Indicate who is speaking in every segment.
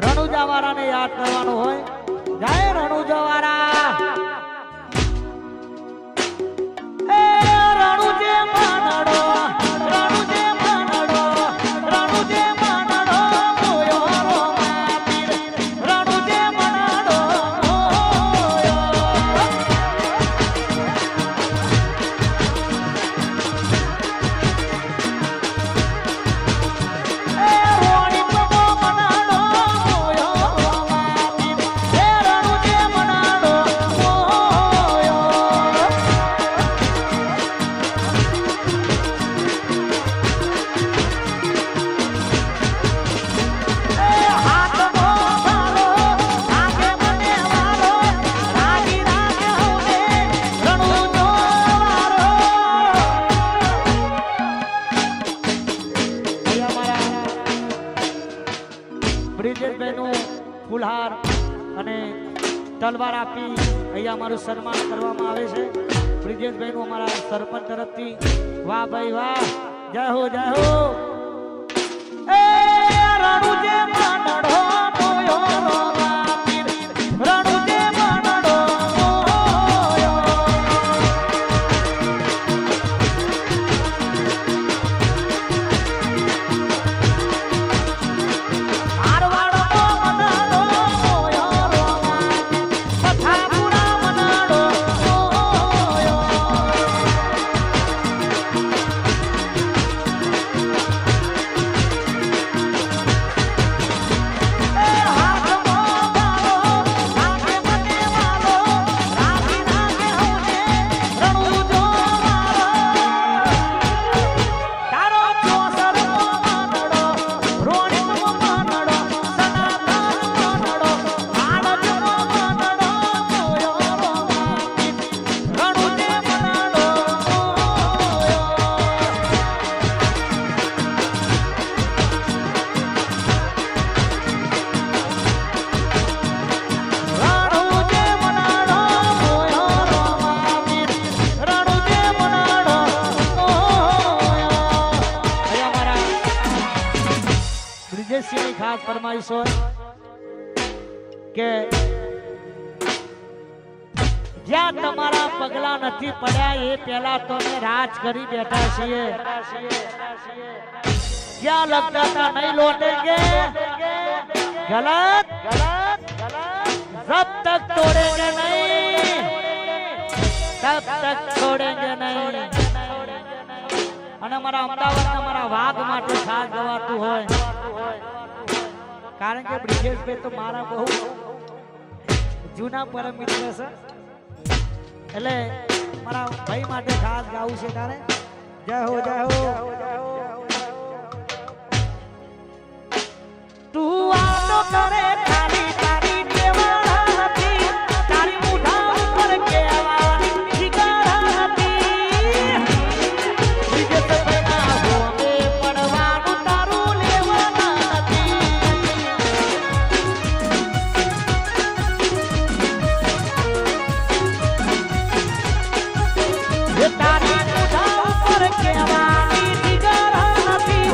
Speaker 1: રણુજાવાળાને યાદ કરવાનું હોય. જય રણુજાવાળા. એ રણુજે માનડો રણુજે માનડો રણુજે માનડો મોયો રોમા પીર રણુજે માનડો મોયો. એ રોણી તો મનાડો મોયો રોમા પીર એ રણુજે મનાડો મોયો. બ્રિજેશભાઈનું ફૂલહાર અને તલવાર આપી અહીંયા અમારું સન્માન કરવામાં આવે છે બ્રિજેશભાઈનું અમારા સરપંચ તરફથી વાહ ભાઈ વાહ જય હો જય હો એ રણુજે માનડો મોયો રોમાપીર રણુજે માનડો મોયો આરવાડો મનાડો મોયો રોમાપીર પથાપુરા મનાડો મોયો ની ખાસ ફરમાઈશ હોય કે જ્યાં તમારા પગલા નથી પડ્યા એ પહેલા તો અમે રાજ કરી બેઠા છીએ જ્યાં લગતા નહીં लौटेंगे गलत जब तक तोड़ेंगे नहीं तब तक छोड़ेंगे नहीं અને મારા અમદાવાદના મારા વાઘ માટે ખાસ ગવાતું હોય કારણ કે બ્રિજેશભાઈ તો મારા બહુ જૂના પરમ મિત્ર છે એટલે મારા ભાઈ માટે ખાસ ગાવું છે તારે જય હો જય હો તું આનો કરે ખાલી તારી દેવાના હતી તારી મુઠા ઉપર કેવાની શિકાર હતી બ્રિજેશભાઈ ના ગોમે પડવાનું તારું લેવાના નથી એ તારી મુઠા ઉપર કેવાની શિકાર હતી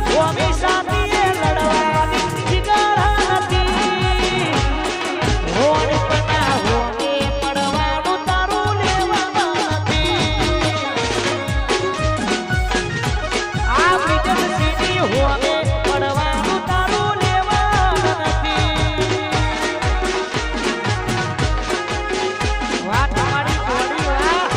Speaker 1: ગોમે સાથે લડવાની શિકાર હતી રોડ પના ગોમે પડવાનું તારું લેવાના નથી આ બ્રિજેશની હોમે પડવાનું તારું લેવાના નથી વાહ તમારી જોડી વાહ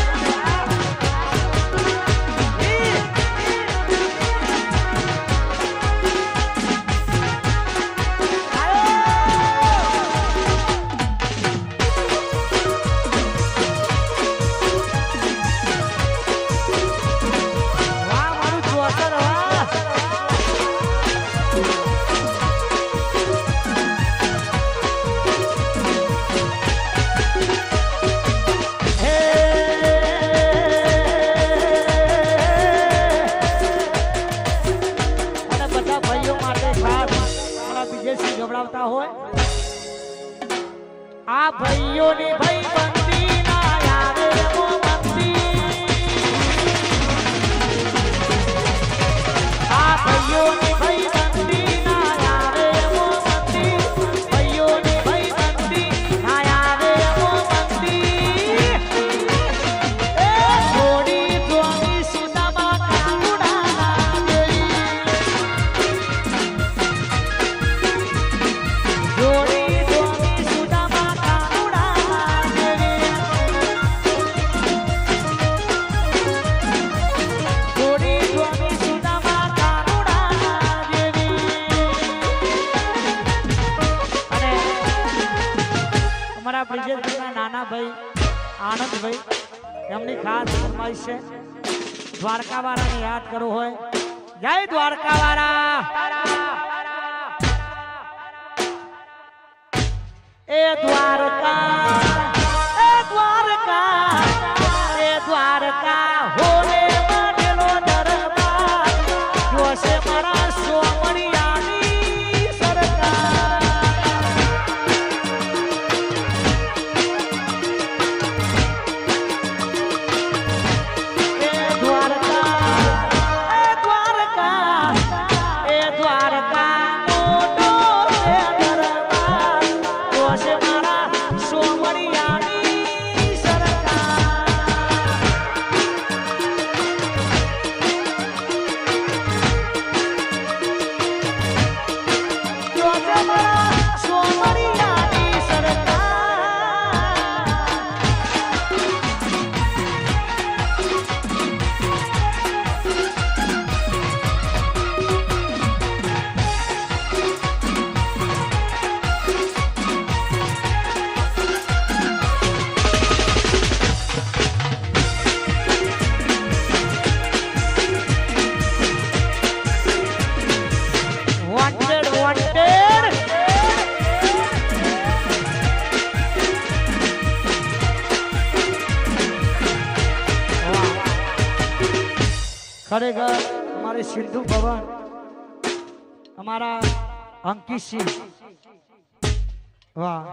Speaker 1: વાહ મારું ચોતર વાહ હે અને બધા ભાઈઓ માટે ખાસ મારા વિજયસિંહ ગવડાવતા હોય આ ભાઈઓની ભાઈ બંદી ના યાદ એવો બંદી આ ભાઈઓની ભાઈ બંદી ના યાદ એવો બંદી ભાઈઓની ભાઈ બંદી ના યાદ એવો બંદી એ થોડી ધોની સુદામાં કાનુડા દેવી જોડી ધોની સુદામાં કાનુડા દેવી જોડી ધોની સુદામાં કાનુડા દેવી અને અમારા બ્રિજેશભાઈના નાના ભાઈ આનંદભાઈ એમની ખાસ ફરમાઈશ છે દ્વારકાવાળાને યાદ કરવું હોય જય દ્વારકાવાળા એ દ્વારકા એ દ્વારકા એ દ્વારકા હોલે માટેલો દરબાર જોશે મારા સોમણિયાની સરકાર खरेखर हमारे सिंधु भवन हमारा अंकित सिंह वाह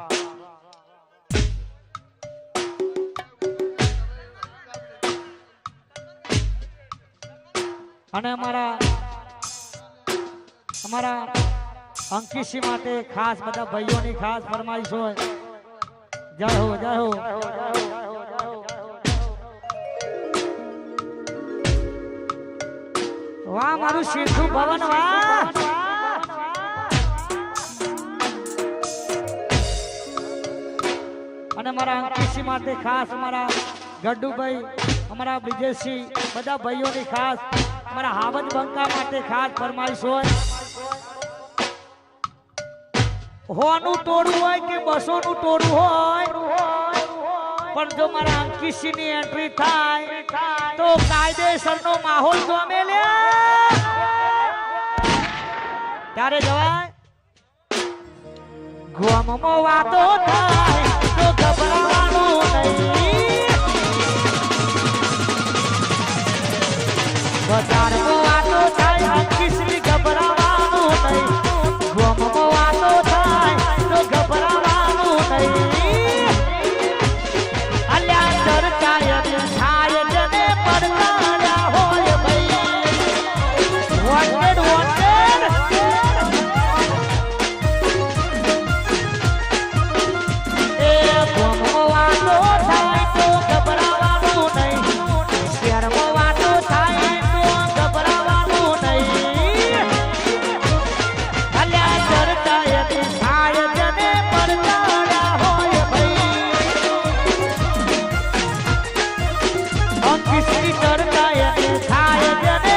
Speaker 1: અને અમારા અંકિત સિંહ માટે ખાસ બધા ભાઈઓની ખાસ ફરમાઈશ હોય જય હો જય હો વાહ મારું સિંધુ ભવન વાહ અને મારા અંકિત સિંહ માટે ખાસ અમારા ગડ્ડુભાઈ અમારા બ્રિજેશસિંહ બધા ભાઈઓની ખાસ અમારા હાવજ બંકા માટે ખાસ ફરમાઈશ હોય હોનું ટોળું હોય કે બસોનું ટોળું હોય પણ જો મારા અંકિત સિંહ ની એન્ટ્રી થાય તો કાયદેસરનો માહોલ ગમે લે ત્યારે જવાય ગોમમાં વાતો થાય તો ગભરાવાનું નહીં બજારમાં વાતો થાય અંકિત સિંહ ગભરાવાનું નહીં ગોમમાં વાતો થાય તો ગભરાવાનું નહીં અલ્યા ચર્ચાય થાય જને પડતાળ્યા હોય ભાઈ વોન્ટેડ વોન્ટેડ એ ગોમમાં વાતો થાય તો ગભરાવાનું નહીં શહેરમાં વાતો થાય તો ગભરાવાનું નહીં અલ્યા ચર્ચાય થાય જને પડતાળ્યા હોય ભાઈ અંકિત સિંહ ચર્ચાય થાય જને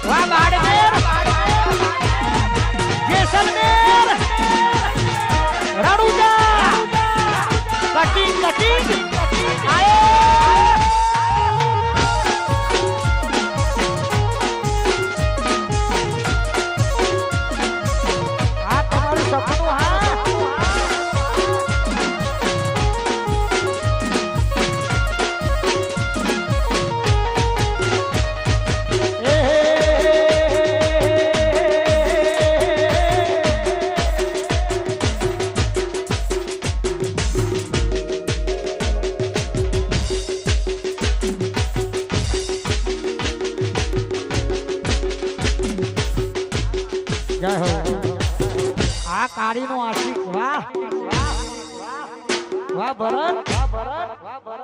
Speaker 1: વાહ બાડમેર જેસલમેર રણુજા કટિંગ આયે આ તમારું સપનું હા જય હો આ કાળીનો આશિક વાહ વાહ ભરત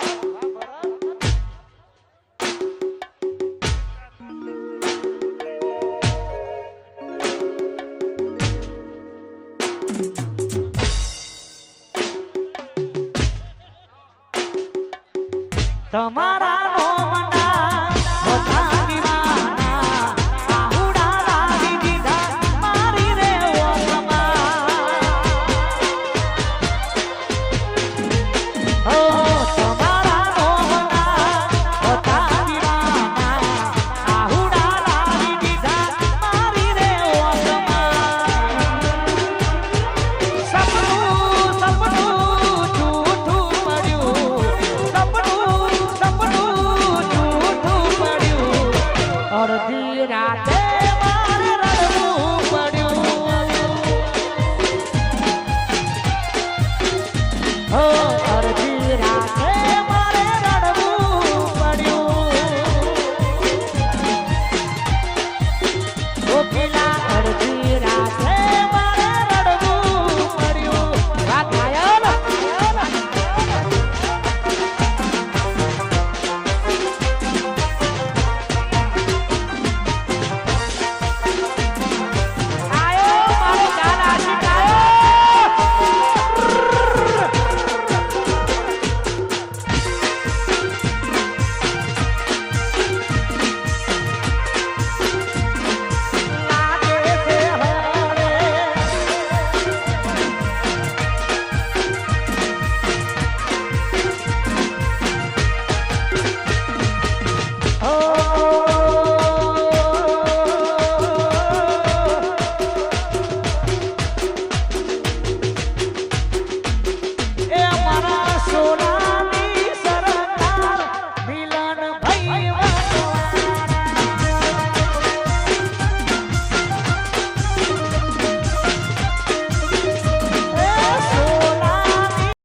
Speaker 1: તમારા નોમના બધા દીવાના આહુડા લાવી દીધા મારી રે ઓમાં ઓ તમારા નોમના બધા દીવાના આહુડા લાવી દીધા મારી રે ઓમાં સપનું જૂઠું પડ્યું સપનું જૂઠું પડ્યું અડધી રાતે